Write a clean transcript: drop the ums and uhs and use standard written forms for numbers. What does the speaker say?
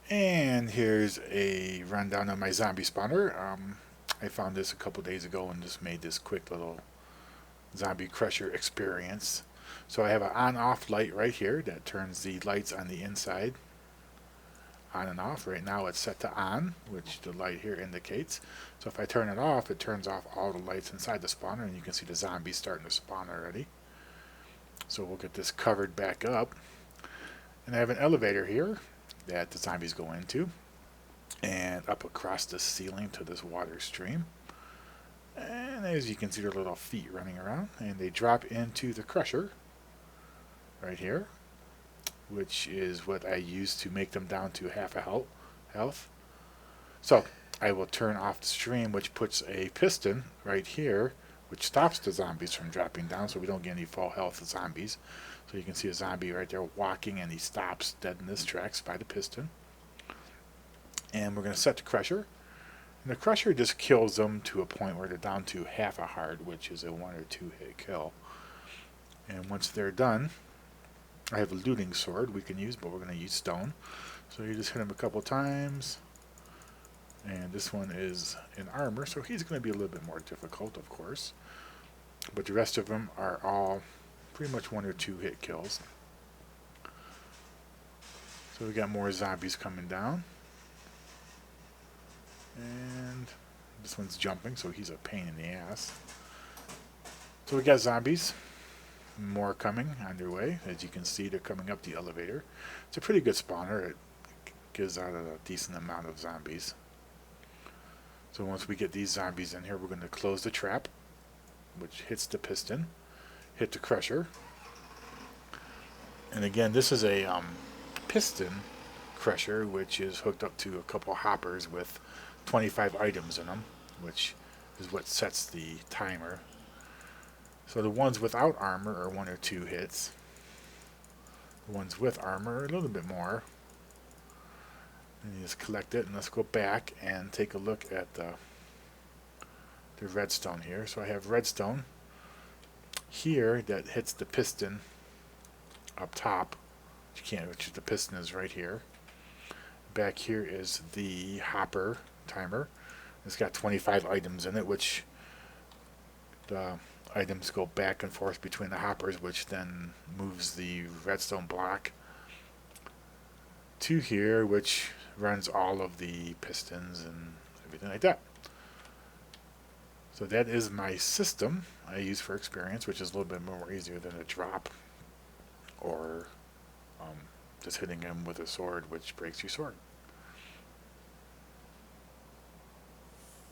And here's a rundown of my zombie spawner. I found this a couple days ago and just made this quick little zombie crusher experience. So I have an on-off light right here that turns the lights on the inside on and off. Right now it's set to on, which the light here indicates. So if I turn it off, it turns off all the lights inside the spawner, and you can see the zombies starting to spawn already. So we'll get this covered back up. And I have an elevator here that the zombies go into, and up across the ceiling to this water stream. And as you can see, their little feet running around, and they drop into the crusher right here, which is what I use to make them down to half a health. So I will turn off the stream, which puts a piston right here, which stops the zombies from dropping down, so we don't get any full health zombies. So you can see a zombie right there walking, and he stops dead in his tracks by the piston. And we're going to set the crusher. And the crusher just kills them to a point where they're down to half a heart, which is a 1 or 2 hit kill. And once they're done, I have a looting sword we can use, but we're going to use stone. So you just hit him a couple times. And this one is in armor, so he's going to be a little bit more difficult, of course. But the rest of them are all pretty much 1 or 2 hit kills. So we got more zombies coming down. And this one's jumping, so he's a pain in the ass. So we got zombies. More coming on their way. As you can see, they're coming up the elevator. It's a pretty good spawner. It gives out a decent amount of zombies. So once we get these zombies in here, we're going to close the trap, which hits the piston, hit the crusher. And again, this is a piston crusher, which is hooked up to a couple hoppers with 25 items in them, which is what sets the timer. So the ones without armor are 1 or 2 hits. The ones with armor are a little bit more. And you just collect it, and let's go back and take a look at the redstone here. So I have redstone here that hits the piston up top, which the piston is right here. Back here is the hopper timer. It's got 25 items in it, which the items go back and forth between the hoppers, which then moves the redstone block to here, which runs all of the pistons and everything like that. So that is my system I use for experience, which is a little bit more easier than a drop or just hitting him with a sword, which breaks your sword.